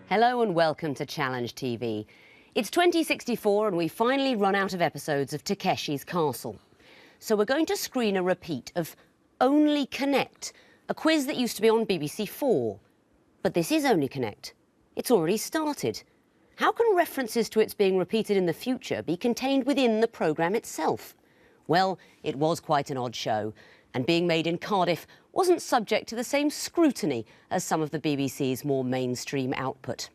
Hello and welcome to Challenge TV. It's 2064 and we finally run out of episodes of Takeshi's Castle. So we're going to screen a repeat of Only Connect, a quiz that used to be on BBC4. But this is Only Connect. It's already started. How can references to its being repeated in the future be contained within the programme itself? Well, it was quite an odd show, and being made in Cardiff wasn't subject to the same scrutiny as some of the BBC's more mainstream output.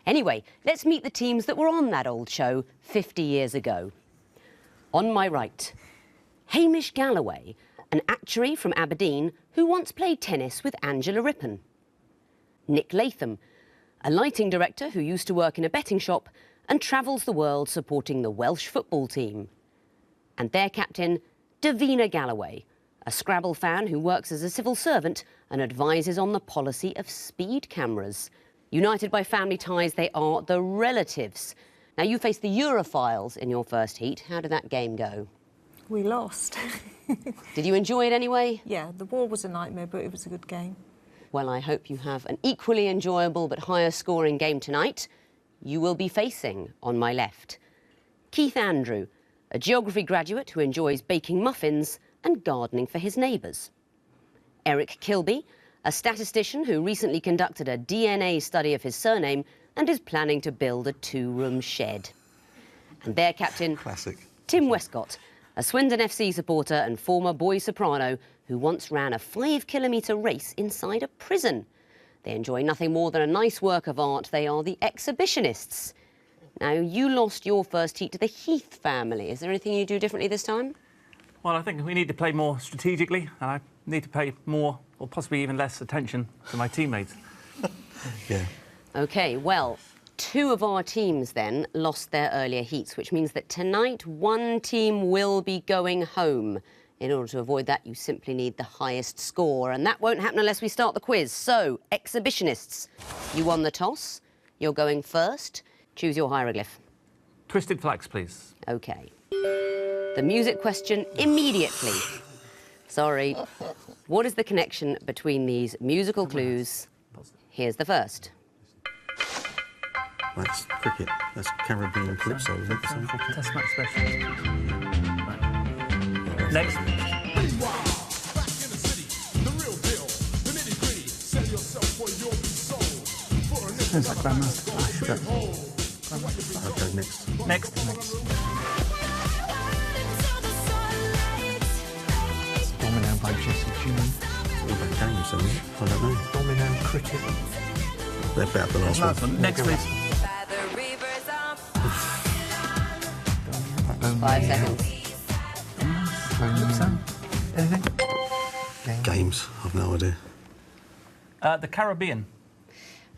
Anyway, let's meet the teams that were on that old show 50 years ago. On my right, Hamish Galloway, an actuary from Aberdeen who once played tennis with Angela Rippon. Nick Latham, a lighting director who used to work in a betting shop and travels the world supporting the Welsh football team. And their captain, Davina Galloway, a Scrabble fan who works as a civil servant and advises on the policy of speed cameras. United by family ties, they are the Relatives. Now, you faced the Europhiles in your first heat. How did that game go? We lost. Did you enjoy it anyway? Yeah, the ball was a nightmare, but it was a good game. Well, I hope you have an equally enjoyable but higher scoring game tonight. You will be facing, on my left, Keith Andrew, a geography graduate who enjoys baking muffins and gardening for his neighbours. Eric Kilby, a statistician who recently conducted a DNA study of his surname and is planning to build a two-room shed. And their captain, Classic. Tim Westcott, a Swindon FC supporter and former boy soprano who once ran a 5-kilometre race inside a prison. They enjoy nothing more than a nice work of art. They are the Exhibitionists. Now, you lost your first heat to the Heath family. Is there anything you do differently this time? Well, I think we need to play more strategically, and I need to pay more, or possibly even less, attention to my teammates. Yeah. OK, well, two of our teams then lost their earlier heats, which means that tonight one team will be going home. In order to avoid that, you simply need the highest score, and that won't happen unless we start the quiz. So, Exhibitionists, you won the toss. You're going first. Choose your hieroglyph. Twisted flags, please. OK. The music question immediately. Sorry. What is the connection between these musical clues? Here's the first. That's cricket. That's Caribbean calypso, isn't it? Test match specialist. Right. Next. Sounds like Grandmaster Flash. Okay, next. Next. Dominated by Jesse G. What about games, then? I don't know. Dominated cricket. They're better than the last one. Next, please. 5 seconds. Anything? Games. I've no idea. The Caribbean.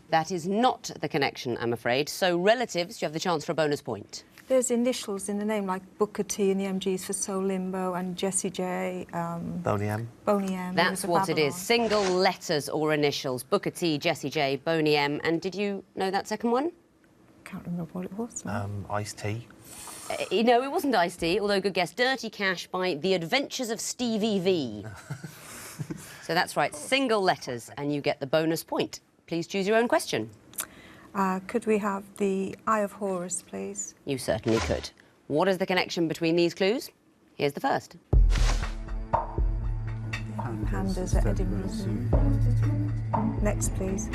That is not the connection, I'm afraid. So, Relatives, you have the chance for a bonus point. There's initials in the name, like Booker T and the MGs for Soul Limbo and Jessie J. Boney M. Boney M. That's what it is. Single letters or initials. Booker T, Jessie J, Boney M. And did you know that second one? Can't remember what it was. Ice-T. No, it wasn't Ice-T, although good guess. Dirty Cash by The Adventures of Stevie V. So that's right, single letters, and you get the bonus point. Please choose your own question. Could we have the Eye of Horus, please? You certainly could. What is the connection between these clues? Here's the first. Pandas at Edinburgh Zoo. Next, please.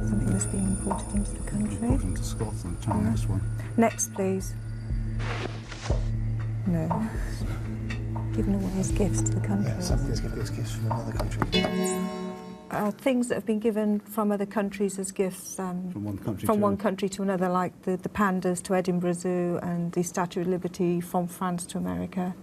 Something that's been imported into the country. Into Scotland, China, this one. Next, please. No. Given away as gifts to the country. Yeah, something's given us gifts from another country. Things that have been given from other countries as gifts From one country to another, like the pandas to Edinburgh Zoo and the Statue of Liberty from France to America.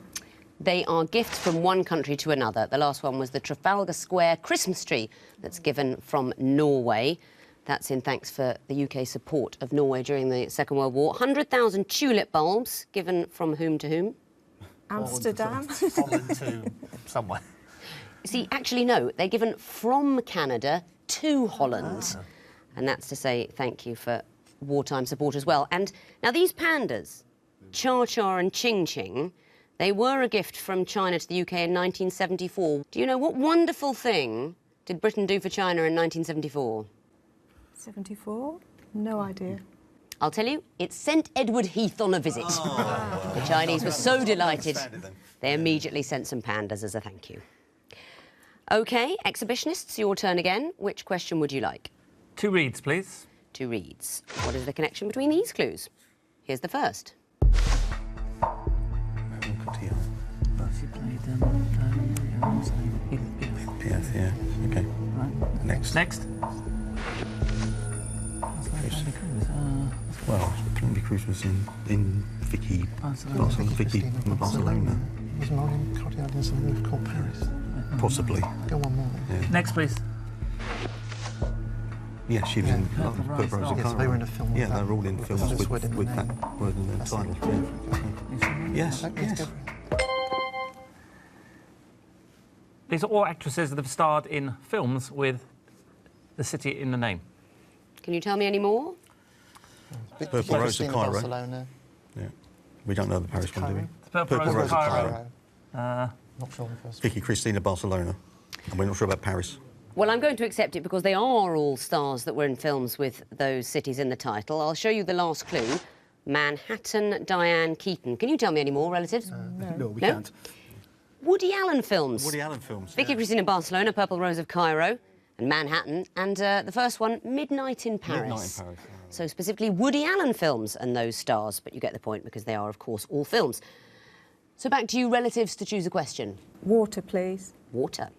They are gifts from one country to another. The last one was the Trafalgar Square Christmas tree that's given from Norway. That's in thanks for the UK support of Norway during the Second World War. 100,000 tulip bulbs given from whom to whom? Amsterdam. Holland to somewhere. See, actually, no. They're given from Canada to Holland. And that's to say thank you for wartime support as well. And now these pandas, Cha Cha and Ching Ching, they were a gift from China to the UK in 1974. Do you know what wonderful thing did Britain do for China in 1974? 74? No idea. I'll tell you, it sent Edward Heath on a visit. The Chinese were so delighted, they immediately sent some pandas as a thank you. OK, exhibitionists, your turn again. Which question would you like? 2 reads, please. 2 reads. What is the connection between these clues? Here's the first. She played Yes, yeah. Okay. Right. Next. Next. Well, Penelope Cruz was in Vicky Barcelona. Was Maureen Cotillard in something called Paris? Possibly. Go one more. Yeah. Next, please. Yeah, she was in Purple Rose. Rose of Yes, Cairo. they were in a film with Yeah, that. they were all in films Just with wedding that name. word in the That's title. it. Yeah. Yes, yes. These are all actresses that have starred in films with the city in the name. Can you tell me any more? Purple Rose of Cairo. Barcelona. Yeah. We don't know the Paris one, do we? Purple Rose of Cairo. Not sure the first. Vicky Cristina Barcelona. And we're not sure about Paris. Well, I'm going to accept it because they are all stars that were in films with those cities in the title. I'll show you the last clue. Manhattan, Diane Keaton. Can you tell me any more, relatives? No, we No? can't. Woody Allen films. Woody Allen films. Vicky Cristina Barcelona, Purple Rose of Cairo, and Manhattan, and the first one, Midnight in Paris. Midnight in Paris. So specifically Woody Allen films and those stars, but you get the point because they are, of course, all films. So back to you, relatives, to choose a question. Water, please. Water.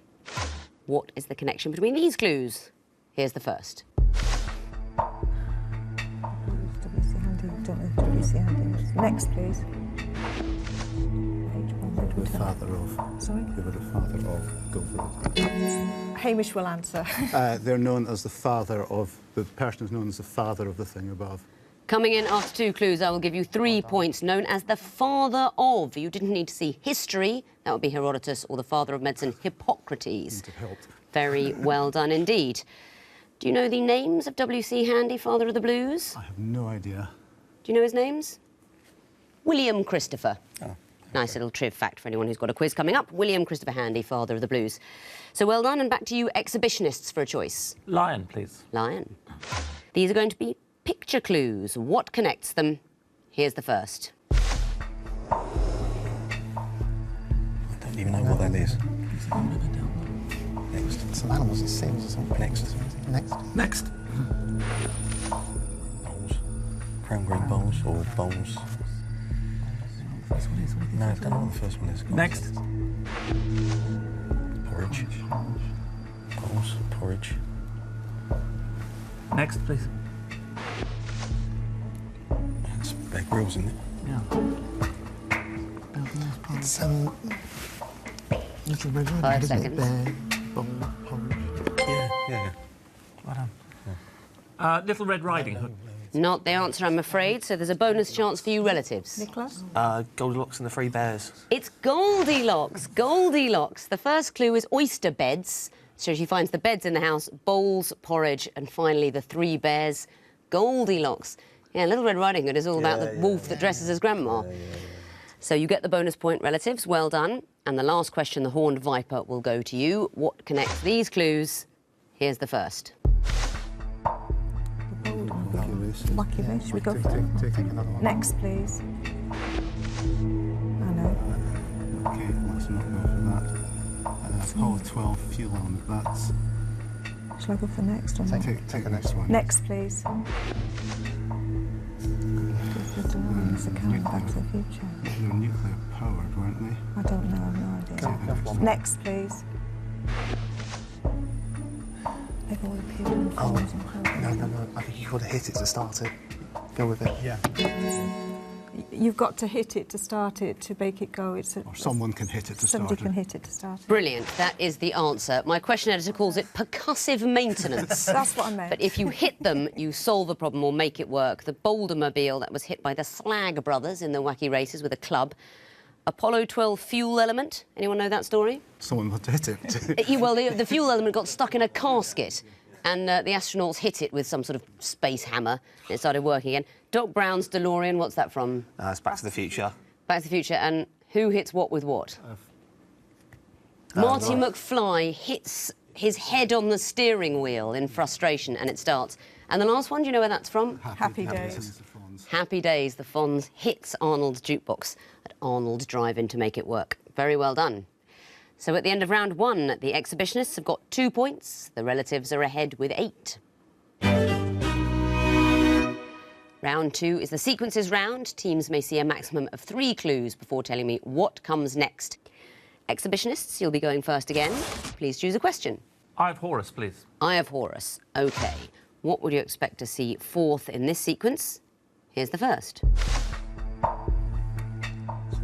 What is the connection between these clues? Here's the first. WC Handy. Don't know who WC Handy is. Next, please. The father of. Sorry? They were the father of. Go for it. Hamish will answer. They're known as the father of. The person is known as the father of the thing above. Coming in after 2 clues, I will give you 3 points, known as the father of. You didn't need to see history. That would be Herodotus, or the father of medicine, Hippocrates. Wouldn't have helped. Very well done indeed. Do you know the names of W.C. Handy, father of the blues? I have no idea. Do you know his names? William Christopher. Oh. Nice little triv fact for anyone who's got a quiz coming up. William Christopher Handy, father of the blues. So well done, and back to you, exhibitionists, for a choice. Lion, please. Lion. These are going to be picture clues. What connects them? Here's the first. I don't even know what that is. Next. Some animals and sings or something. Next. Next. Bowls. Crown green bowls or bowls. No, I don't know what the first one is. Next. Porridge. Bowls, porridge. Next, please. That's Bear Grylls, isn't it? Yeah. It's Little Red Riding 5 Hood, isn't it? seconds. Bear, bum, porridge. Yeah. Well done. Little Red Riding Hood. Not the answer, I'm afraid, so there's a bonus chance for you relatives. Nicholas? Goldilocks and the Three Bears. It's Goldilocks. Goldilocks. The first clue is oyster beds. So she finds the beds in the house, bowls, porridge, and finally the 3 bears. Goldilocks. Yeah, Little Red Riding Hood is all about the wolf that dresses as grandma. So you get the bonus point, relatives. Well done. And the last question, the Horned Viper, will go to you. What connects these clues? Here's the first. Lucky Fish. We go for that. Take another one. Next, please. I know. Okay, let's not go for that. Apollo 12 fuel element. That's. Shall I go for next or not? Take the next one. Next, please. It's a kind of Back to the Future. They were nuclear powered, weren't they? I don't know. I've no idea. Next, please. They've all appeared in films and programs. No. I think you've got to hit it to start it. Go with it. Yeah. You've got to hit it to start it, to make it go. It's Or someone can hit it to start Somebody it. can hit it to start it. Brilliant. That is the answer. My question editor calls it percussive maintenance. That's what I meant. But if you hit them, you solve a problem or make it work. The Bouldermobile that was hit by the Slag brothers in the wacky races with a club. Apollo 12 fuel element. Anyone know that story? Someone had to hit it. Well, the fuel element got stuck in a casket and the astronauts hit it with some sort of space hammer and it started working again. Doc Brown's DeLorean, what's that from? It's Back to the Future. Back to the Future. And who hits what with what? Marty McFly hits his head on the steering wheel in frustration, and it starts. And the last one, do you know where that's from? Happy Days. Days. The Fonz. Happy Days, the Fonz hits Arnold's jukebox at Arnold's drive-in to make it work. Very well done. So at the end of round 1, the exhibitionists have got 2 points. The relatives are ahead with 8. Round 2 is the sequences round. Teams may see a maximum of 3 clues before telling me what comes next. Exhibitionists, you'll be going first again. Please choose a question. Eye of Horus, please. Eye of Horus. OK. What would you expect to see fourth in this sequence? Here's the first. So,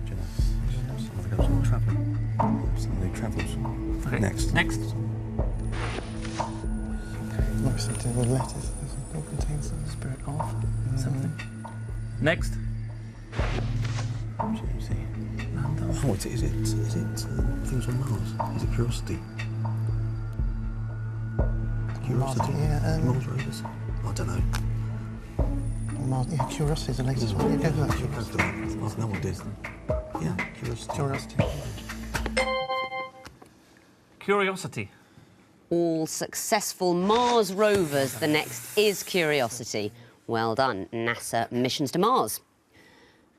do you know, somebody goes on travelling. Somebody travels. Okay. Next. Next. Might be something with letters. It contains the spirit of something. Next. Oh, is it things on Mars? Is it Curiosity? Curiosity? Yeah, Mars rovers? I don't know. Mars, yeah, Curiosity is the latest one. Yeah, go for that. Go for that. I know what it is. Yeah, Curiosity. Curiosity. Curiosity. All successful Mars rovers. The next is Curiosity. Well done. NASA missions to Mars.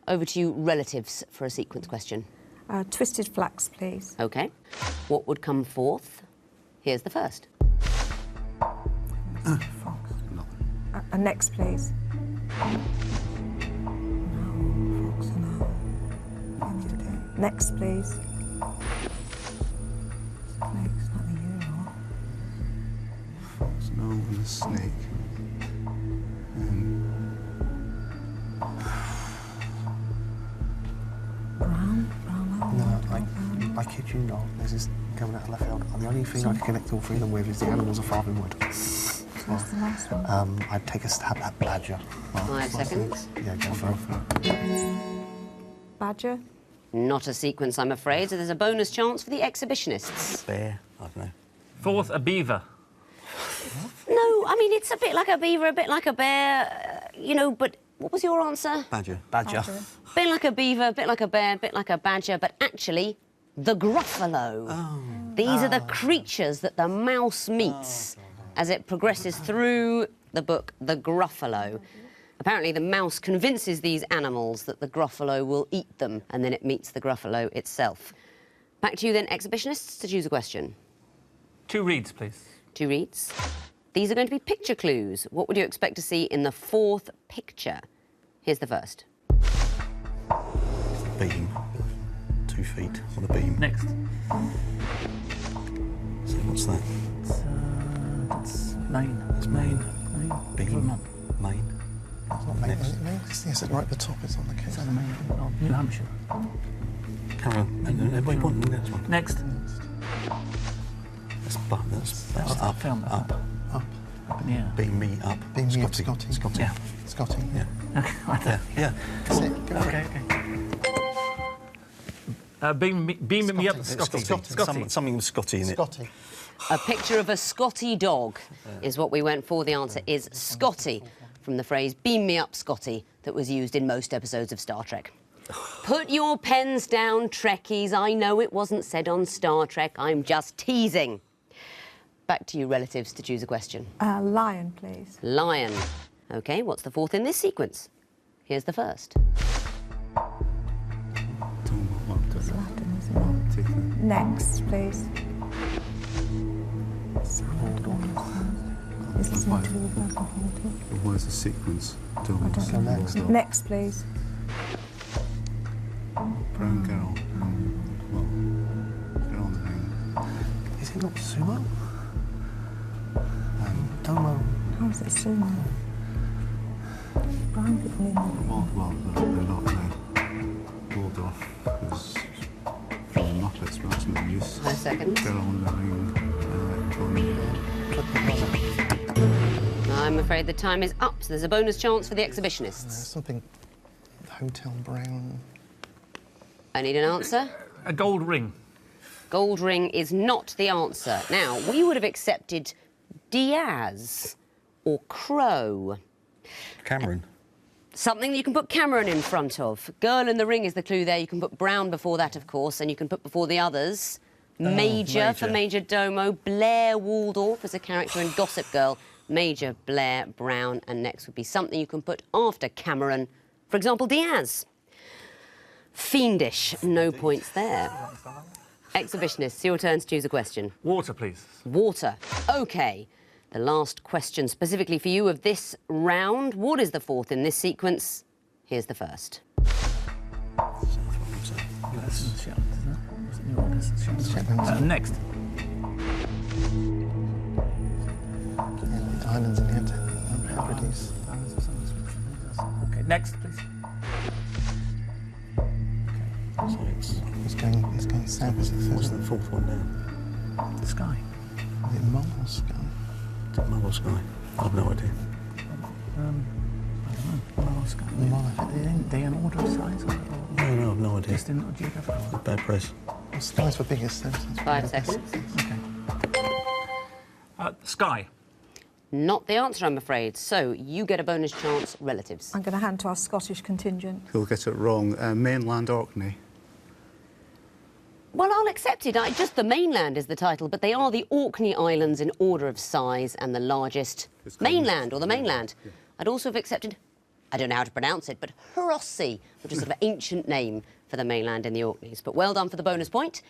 Over to you, relatives, for a sequence question. Twisted Flax, please. OK. What would come fourth? Here's the first. Fox. Next, please. No, Fox, no. Next, please. Snake's not the euro. Fox, no, and a snake. No, I kid you not. This is coming out of left field. And the only thing I can connect all 3 of them with is the animals of Farthing Wood. What's the last one? I'd take a stab at Badger. 5 seconds. Yeah, go for it. Badger. Not a sequence, I'm afraid, so there's a bonus chance for the exhibitionists. Bear. I don't know. Fourth, a beaver. No, I mean, it's a bit like a beaver, a bit like a bear, you know, but what was your answer? Badger. Badger. Bit like a beaver, a bit like a bear, a bit like a badger, but actually, the gruffalo. These are the creatures that the mouse meets as it progresses through the book, The Gruffalo. Apparently, the mouse convinces these animals that the gruffalo will eat them, and then it meets the gruffalo itself. Back to you then, exhibitionists, to choose a question. 2 reads, please. 2 reads. These are going to be picture clues. What would you expect to see in the fourth picture? Here's the first. Beam. 2 feet on a beam. Next. So what's that? That's Maine. It's Maine. Beam. Vermont. Maine. It's not Maine. Next. Yes, it's right at the top. It's on the case. Is that the Maine? Oh, New Hampshire. Carry on. Everybody want the next one. Next. That's up. Film. Up. Up. Up in the air. Beam me up. Beam me up, Scotty. Scotty. Yeah. Scotty. Yeah. Okay. Right Yeah. there. Yeah. That's it. Go for Okay. Okay. Beam me up, Scotty. Something with Scotty in it. it. Scotty. A picture of a Scotty dog is what we went for. The answer is Scotty, from the phrase "beam me up, Scotty," that was used in most episodes of Star Trek. Put your pens down, Trekkies. I know it wasn't said on Star Trek. I'm just teasing. Back to you, relatives, to choose a question. Lion, please. Lion. OK, what's the fourth in this sequence? Here's the first. It's Latin, isn't it? Next, please. Is this something to do with alcohol? Where's the sequence? Next. Next, please. Brown girl. Well, girl on the name. Is it not Sumo? Domo. How is it sumo? Brown people in there. Well, they're not Waldorf is from the Muppets, but that's no use. 5 seconds. Girl on the ring. I'm afraid the time is up, so there's a bonus chance for the exhibitionists. Something. Hotel Brown. I need an answer. A gold ring. Gold ring is not the answer. Now, we would have accepted Diaz or Crow. Cameron. Something you can put Cameron in front of. Girl in the ring is the clue there. You can put Brown before that, of course, and you can put before the others Major for Major. Major Domo. Blair Waldorf as a character in Gossip Girl. Major Blair Brown. And next would be something you can put after Cameron. For example, Diaz. Fiendish. No points there. Exhibitionists, your turn to choose a question. Water, please. Water. OK. The last question specifically for you of this round. What is the fourth in this sequence? Here's the first. Next. The islands in the Hebrides. Okay, next, please. So it's going south, as it says. What's the fourth one down? The sky. Is it Mars sky? Is it Marble Sky? I've no idea. I don't know. Mars sky. They an order of size? Or No, I've no idea. just in geographical? Bad press. Well, sky's for biggest. 5 seconds. Okay. Sky. Not the answer, I'm afraid. So you get a bonus chance, relatives. I'm going to hand to our Scottish contingent. Who'll get it wrong? Mainland Orkney. Well, I'll accept it. Just the mainland is the title, but they are the Orkney Islands in order of size and the largest It's called- mainland, or the mainland. I'd also have accepted, I don't know how to pronounce it, but Rossi, which is sort of an ancient name for the mainland in the Orkneys. But well done for the bonus point.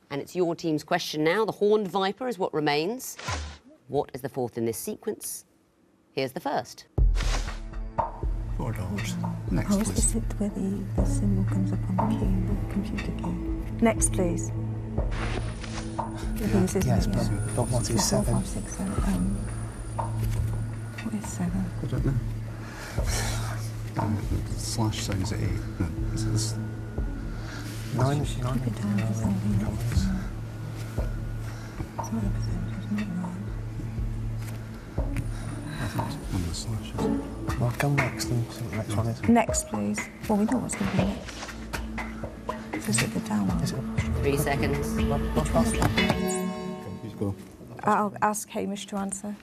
And it's your team's question now. The Horned Viper is what remains. What is the fourth in this sequence? Here's the first. $4. Next, Oh, please. is it where the symbol comes up on the key, the computer key? Next, please. Yes, Yes, but what is 7? 4, 5, 6, 7. What is 7? I don't know. The slash signs at 8. No, it's 9. Keep it down to something else. It's not a percentage, not right. one of the slashes. Well, come next and see what the next one is. Next, please. Well, we know what's going to be next. Is it the down one? Is it 3 seconds. Which one's that? You go. I'll ask Hamish to answer.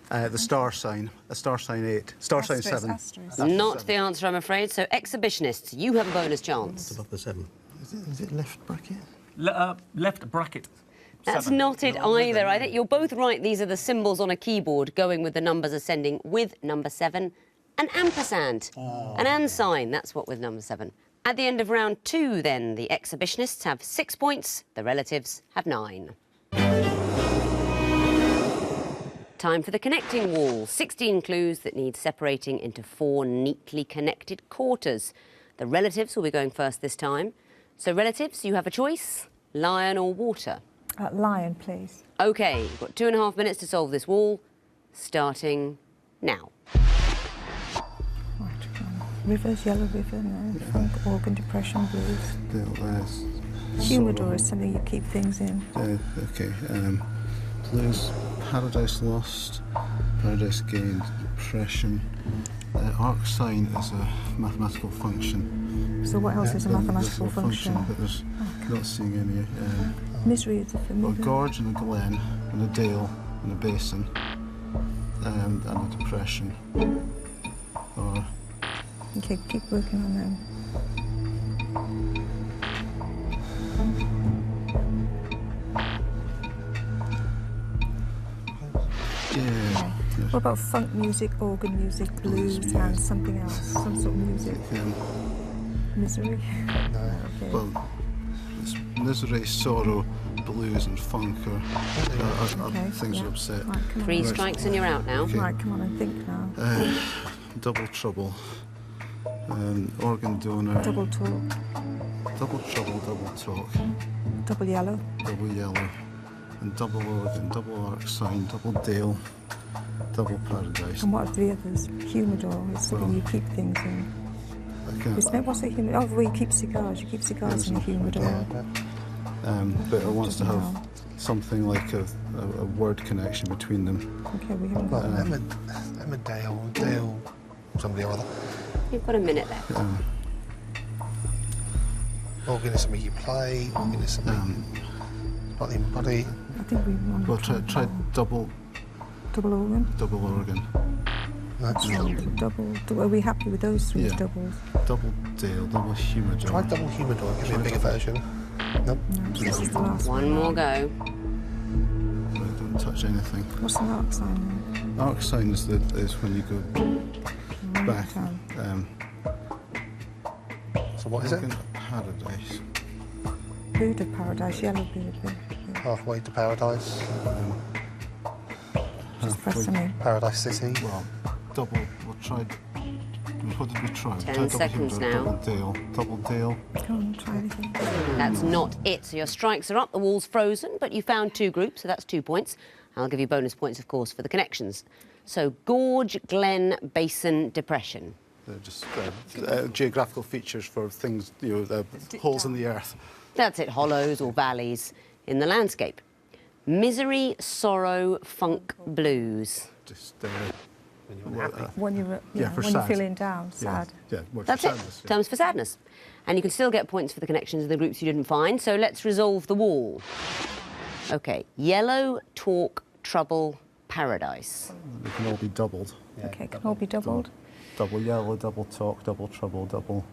The star sign. A star sign 8. Star sign Asterisk, 7. asterisk. Not the answer, I'm afraid. So, exhibitionists, you have a bonus It's chance. above the 7. Is it left bracket? Left bracket. That's 7. not it either. I think you're both right. These are the symbols on a keyboard going with the numbers ascending with number 7. An ampersand. An and sign. That's what with number 7. At the end of round 2, then, the exhibitionists have 6 points. The relatives have 9. Time for the connecting wall. 16 clues that need separating into 4 neatly connected quarters. The relatives will be going first this time. So, relatives, you have a choice. Lion or water? Lion, please. OK, you've got 2.5 minutes to solve this wall, starting now. Right, rivers, yellow river, no. Funk, organ, depression, blues. Humidor is something you keep things in. Okay. Blues, Paradise Lost, Paradise Gained, Depression. Arc sign is a mathematical function. So what else is a mathematical There's a function? but there's not seeing any. Misery is a Got a familiar. gorge and a glen and a dale and a basin and a depression. Or Okay, keep working on them. yeah, What about funk music, organ music, blues, yeah. and something else? Some sort of music. Misery? No. Okay. well, it's misery, sorrow, blues, and funk are Okay, things yeah. that upset. Right, come on. 3 strikes and you're out now. Okay. Right, come on and think now. Double trouble, organ donor, Double talk, double trouble, double talk, double yellow. double yellow, and double organ, double arc sign, double dale, double paradise. And what are the others? Humidor is something you keep things in. I can't, Isn't it? What's a humidor? Oh, where you keep cigars. You keep cigars in a humidor. but it wants to have something like a word connection between them. Okay, we haven't got Well, that. Emmerdale, Dale, somebody or other. You've got a minute left. Organ is something you play, organ is something body and body. I think we want Well, try double double organ. organ. That's Double. Are we happy with those three Yeah. doubles? Double deal, double humidor. Try double humidor. Give me a bigger version. Nope. No, this is the last one. One more go. Don't touch anything. What's an arc sign? Arc sign is when you go back. So what is it? Looking at paradise. Buddha paradise, yellow Buddha. Halfway to paradise. Just press something. Paradise City. Well, double. We'll try. What did we try? 10 Double seconds humidor, now. Double deal. Come on, try it again. That's not it. So your strikes are up, the wall's frozen, but you found two groups, so that's 2 points. I'll give you bonus points, of course, for the connections. So gorge, glen, basin, depression. They're just geographical features for things, holes in the earth. That's it, hollows or valleys in the landscape. Misery, sorrow, funk, blues. Just When you're, Yeah, for when you're sad. feeling down, sad. Yeah, word That's for it, sadness, yeah. terms for sadness. And you can still get points for the connections of the groups you didn't find, so let's resolve the wall. OK, yellow, talk, trouble, paradise. They can all be doubled. Okay, can all be doubled. Double yellow, double talk, double trouble, double.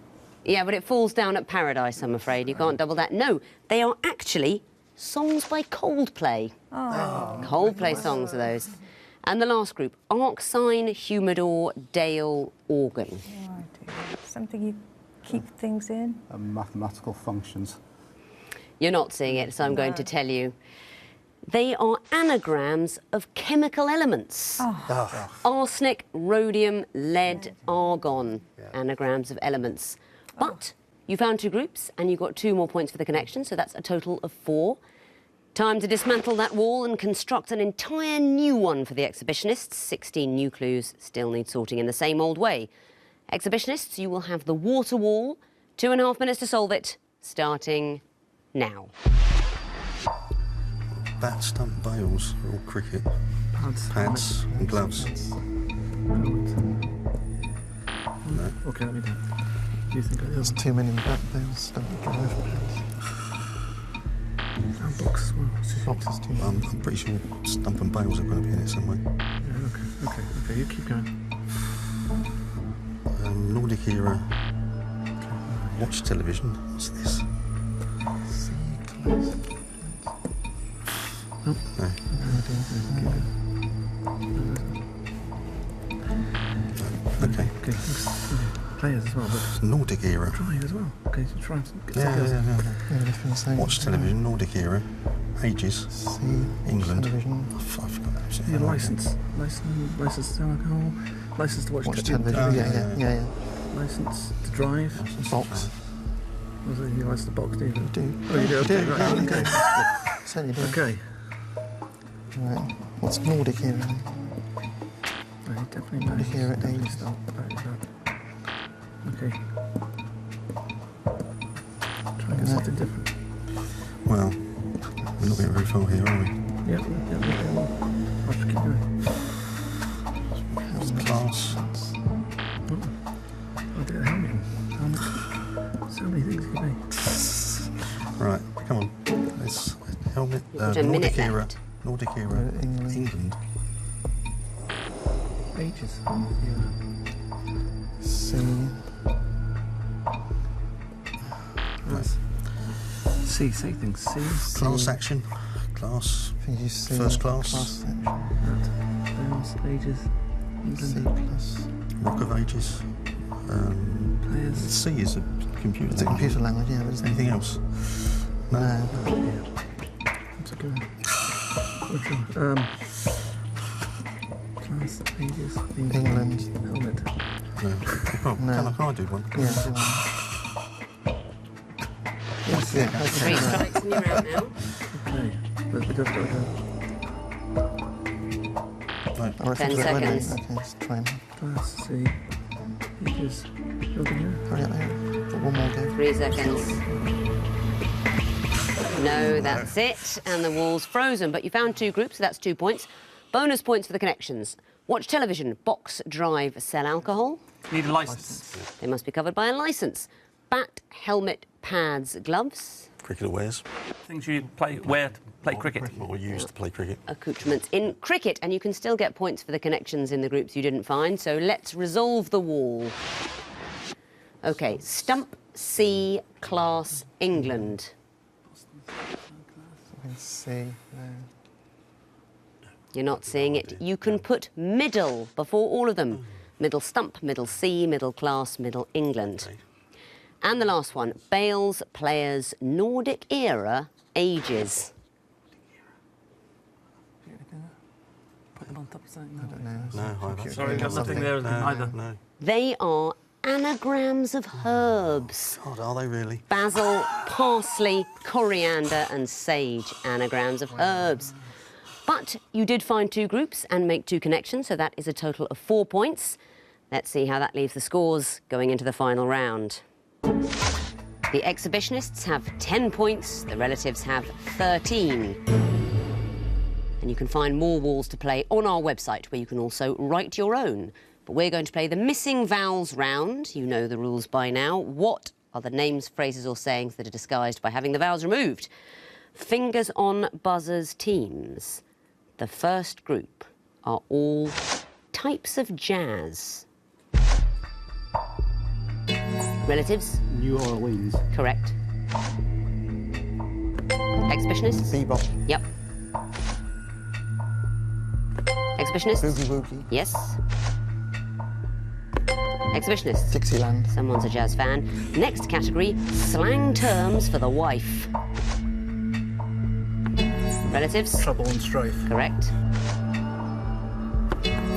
Yeah, but it falls down at paradise, I'm afraid. You can't double that. No, they are actually songs by Coldplay. Oh. Coldplay songs are those. And the last group, arc sign, humidor, dale, organ. Oh, dear. Something you keep things in. Mathematical functions. You're not seeing it, so I'm going to tell you. They are anagrams of chemical elements. Arsenic, rhodium, lead, argon. Anagrams of elements. But you found two groups and you got 2 more points for the connection, so that's a total of 4. Time to dismantle that wall and construct an entire new one for the exhibitionists. 16 new clues still need sorting in the same old way. Exhibitionists, you will have the water wall. 2.5 minutes to solve it, starting now. Bat, stump, bales, all cricket. Pads and gloves. OK, let me do. Do you think I There's too many bat bales. And box as well. Boxes too many. I'm pretty sure stump and bales are going to be in it somewhere. Yeah, OK, you keep going. Nordic era. Watch television. What's this? Nope. No. Okay. OK, players as well, but Nordic era. try as well. OK, so try and get Yeah. Watch television. Nordic era. Ages. England. Television. I forgot that. Your licence. Licence to sell alcohol. Licence to watch Television. Yeah. Licence to drive. Box. Was it you licence to box, do you? Do. Oh, you do? Do. Okay, right, okay. Certainly do. OK. Right. What's Nordic era? Oh, you definitely Nordic know. era Definitely days. start. OK. Try and get something different. Well, we're not getting very far here, are we? Yeah, okay. I'll just keep going. Class. I'll get a helmet. So many things it could be. Right, come on. Let's helmet. got a minute Nordic era. left. Nordic era. England. England. Ages. C. Right. C, say things. C. Class action. Class. I think you see First class. section. Bales, ages. C England. plus. Rock of Ages. Players. C is a computer. It's a computer language, yeah, but it's Anything else? No. That's a good one. Which one? Class, ages. England. Helmet. No. Oh, No. Can I do one? Yeah. Do one. Yes, yeah. Three Okay. strikes and you're out now. Okay. But we just got to go. Right. I reckon 10 we're ready. seconds. Okay, let's try and Class, C. Ages. Building here. hurry up there. One more go. 3 seconds. No, that's it. And the wall's frozen. But you found two groups, so that's 2 points. Bonus points for the connections. Watch television, box, drive, sell alcohol. Need a licence. They must be covered by a licence. bat, helmet, pads, gloves. Cricketer wears. Things you wear to play cricket. Or use to play cricket. Accoutrements in cricket, and you can still get points for the connections in the groups you didn't find, so let's resolve the wall. OK, stump C, class, England. C. You're not seeing it. You can put middle before all of them. Middle stump, middle C, middle class, middle England. Okay. And the last one, Bales, players, Nordic era, ages. Put them on top of something. No, either. Sorry, got nothing there either. No. They are anagrams of herbs. God, are they really? Basil, parsley, coriander and sage, anagrams of herbs. But you did find 2 groups and make 2 connections, so that is a total of 4 points. Let's see how that leaves the scores going into the final round. The exhibitionists have 10 points, the relatives have 13. And you can find more walls to play on our website, where you can also write your own. But we're going to play the missing vowels round. You know the rules by now. What are the names, phrases or sayings that are disguised by having the vowels removed? Fingers on buzzers teams. The first group are all types of jazz. Relatives? New Orleans. Correct. Exhibitionists? Bebop. Yep. Exhibitionists? Boogie Woogie. Yes. Exhibitionists? Dixieland. Someone's a jazz fan. Next category, slang terms for the wife. Relatives? Trouble and strife. Correct.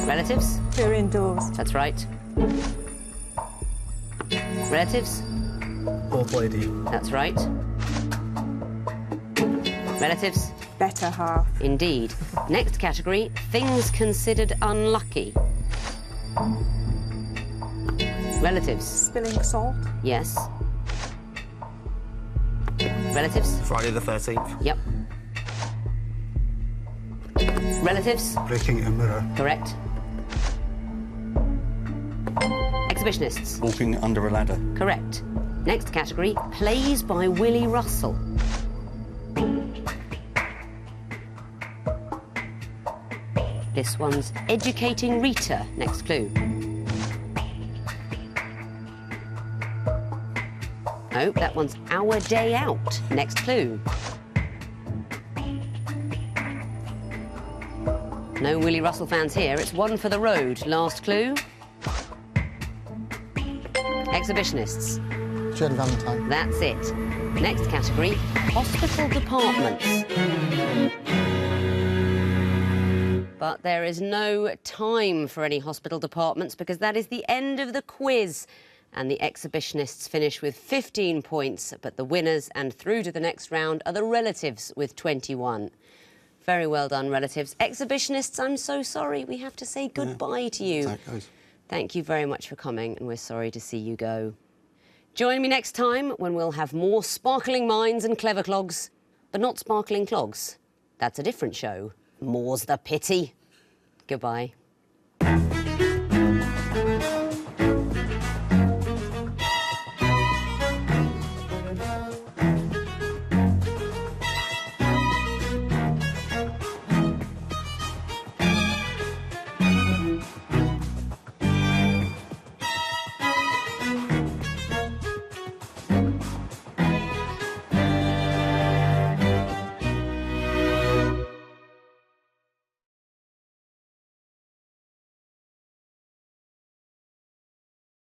Relatives? We're indoors. That's right. Relatives? Old lady. That's right. Relatives? Better half. Indeed. Next category, things considered unlucky. Relatives? Spilling salt. Yes. Relatives? Friday the 13th. Yep. Relatives? Breaking a mirror. Correct. Exhibitionists? Walking under a ladder. Correct. Next category, plays by Willie Russell. This one's educating Rita. Next clue. Oh, that one's Our Day Out. Next clue. No Willie Russell fans here. It's One for the Road. Last clue. Exhibitionists. Shirley Valentine. That's it. Next category, hospital departments. But there is no time for any hospital departments because that is the end of the quiz. And the exhibitionists finish with 15 points, but the winners and through to the next round are the relatives with 21. Very well done, relatives. Exhibitionists, I'm so sorry. We have to say goodbye to you. That goes. Thank you very much for coming, and we're sorry to see you go. Join me next time when we'll have more sparkling minds and clever clogs, but not sparkling clogs. That's a different show. More's the pity. Goodbye.